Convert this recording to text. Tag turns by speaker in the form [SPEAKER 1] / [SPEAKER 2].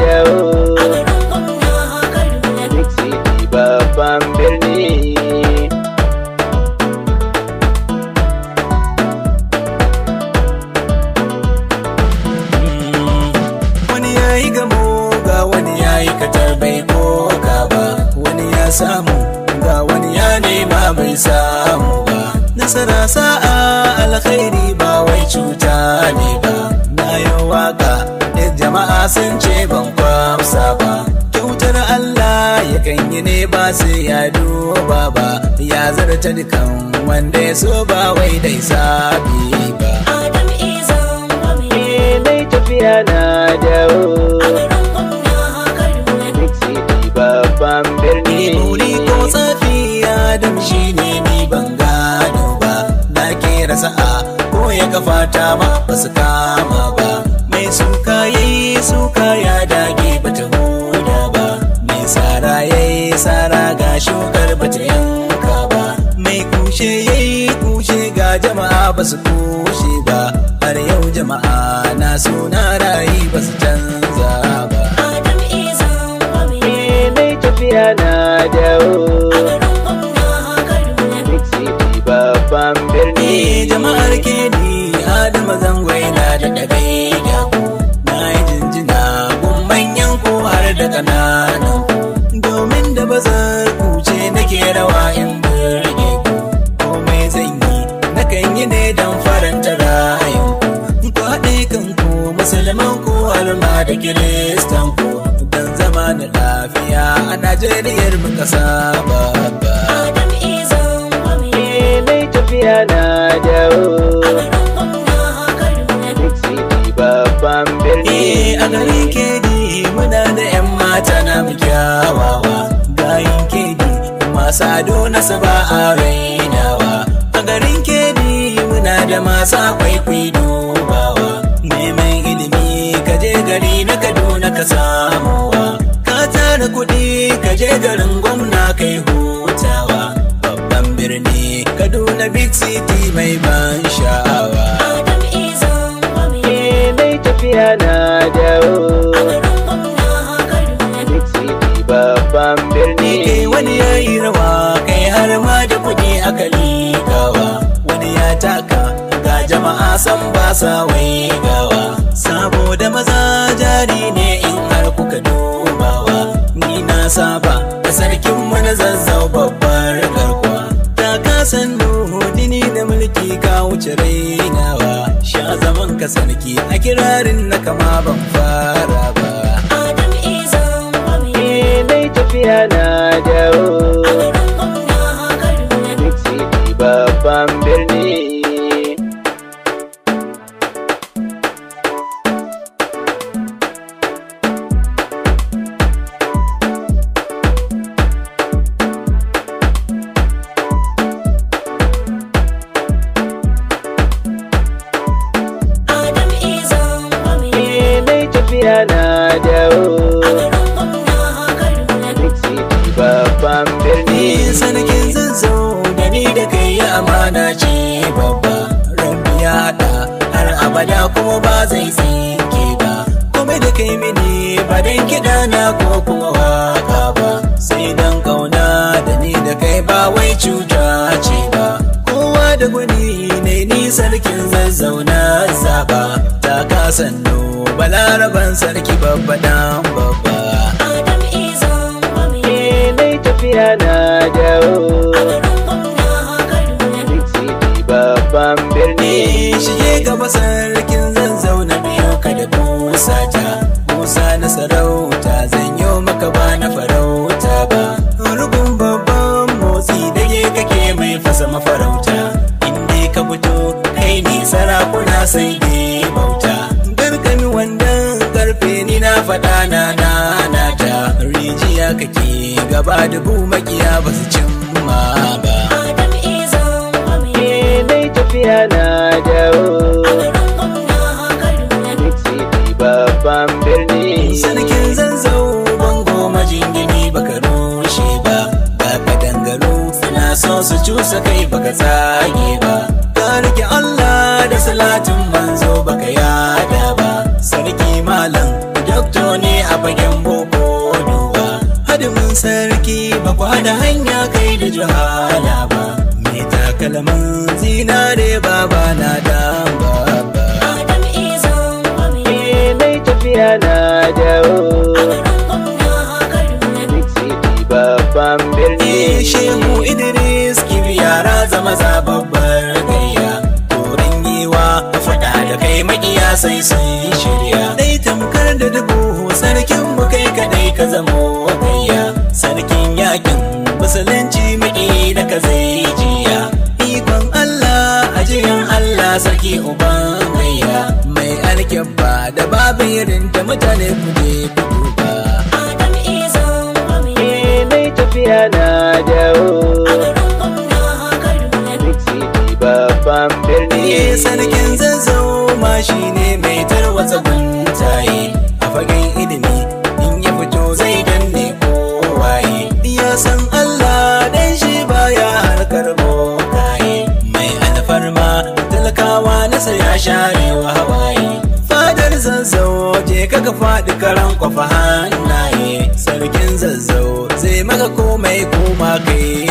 [SPEAKER 1] dawo Big City babban birni.
[SPEAKER 2] Wani yayi gamo ga wani yayi katar bai koka ba, wani ya samu ga wani ya nema bai samu ba. Nasara sa'a alkhairi ba wai cuta ne ba. Na yi waka duk jama'a sun ce ban kwamsa ba. Kyautar Allah yakan yi ne ba sai ya duba ba. Ya zarta dukan wanda ya so ba wai dai sabi ba.
[SPEAKER 1] Nai tafiya na dawo Big City babban birni.
[SPEAKER 2] Buri ko tsafiya dam shi ne ni ban gano ba. Na kera sa'a ko ya kafata ma ba su kama ba. Mai suka yayi suka ya dage bata huda ba. Mai sara yayi sara ga shukar bata yanka ba. Mai kushe yayi kushe ga jama'a ba su kushe ba. Har yau jama'a na so na rayu ba su canza ba.
[SPEAKER 1] Nai tafiya na dawo Big City babban birni.
[SPEAKER 2] Jama'ar Kedi Adama Zangwai na da dagai da ku. Na yi jinjina gun manyan ku har da ƙananan ku. Domin da bazar ku ce nake rawa in birge ku. Komai zan yi na kan yi ne don faranta rayun ku. Ku haɗe kanku musulman ku har ma da kiristan ku. Don zama na lafiya a Najeriyar mu ƙasa babba.
[SPEAKER 1] Nai tafiya na dawo Big City babban birni.
[SPEAKER 2] A garin Kedi muna da 'yan mata na mu kyawawa. Gayin Kedi masu ado na saba a rainawa. A garin Kedi muna da masu akwai dubawa. Neman ilimi ka je gari na Kaduna ka samuwa. Ka tara kuɗi ka je garin gwamna kai hutawa. Babban birni Kaduna Big City mai ban sha'awa.
[SPEAKER 1] Nai tafiya na dawo Big City babban birni.
[SPEAKER 2] Wani ya yi rawa kai har ma da kuɗi aka ligawa. Wani ya taka ga jama'a san ba sa waigawa. Saboda maza jari ne in har kuka dubawa. Ni na saba da sarkin mana Zazzau babbar garkuwa. Ta kasan jini da mulki ka wuce rainawa. Sha zaman ka sarki a kirarin na kama ban fara ba.
[SPEAKER 1] Nai tafiya na dawo Big City babban birni. Nai tafiya na dawo Big City babban birni.
[SPEAKER 2] Sarkin Zazzau da ni da kai ya amana ce babba. Rabbi ya haɗa har abada kuma ba zai tsinke ba. Kuma da kai mini ba dan kiɗa na ko kuma waka ba. Sai dan kauna da ni da kai ba wai cuta ce ba. Kowa da gwani ne ni sarkin Zazzau na zaba. Ta kasanno balaraban sarki babba dan babba.
[SPEAKER 1] Nai tafiya na dawo Big City babban birni.
[SPEAKER 2] Shige gaba sarkin Zazzau na biyo ka da busa ta. Busa na sarauta zan yo maka ba na farauta ba. Rugun babban motsi dage kake mai fasa mafarauta. Inda ka fito kai ni sarakuna sai dai bauta. Gargami wannan karfe ni na faɗa na ta. Rijiya kake gaba dubu makiya ba su cimma ba.
[SPEAKER 1] Nai tafiya na dawo Big City babban birni.
[SPEAKER 2] Sarkin Zazzau bango majingini baka rushe ba. Ba ka dangaro suna so su cusa kai baka tsage ba. Ka rike Allah da salatin manzo baka yada ba. Sarki malam dokto ne a fagen boko duba. Hadimin sarki ba ku hada hanya kai da juhala ba. Mai takalmin zinare baba na dan baba.
[SPEAKER 3] Adam izon gwami
[SPEAKER 1] nai tafiya na dawo
[SPEAKER 3] a garin gwamna Kaduna.
[SPEAKER 1] Big City babban birni.
[SPEAKER 2] Shehu Idris Kibiyara zama zababbar gayya. Turin giwa faɗa da kai maƙiya sai sun shirya. Dai tamkar da dubu sarkin mu kai kadai ka zamo gayya. Sarkin yakin musulunci maƙi da ka zai jiya. Ikon Allah ajiyan Allah sarki uban gayya. Mai alkyabba da babu irin ta mutane kuje ku duba.
[SPEAKER 3] Adam izon gwami
[SPEAKER 1] nai tafiya na dawo
[SPEAKER 3] a garin gwamna Kaduna.
[SPEAKER 1] Big City babban birni.
[SPEAKER 2] Sarkin zazzau ma shi ne mai tarwatsa guntaye a fagen ilimi in ya fito zai danne kowaye. Ya san Allah dan shi baya harkar bokaye. Mai alfarma talakawa nasa ya share wa hawaye. Fadar zazzau je kaka faɗi karan kwafa hannaye. Sarkin zazzau zai maka komai koma kai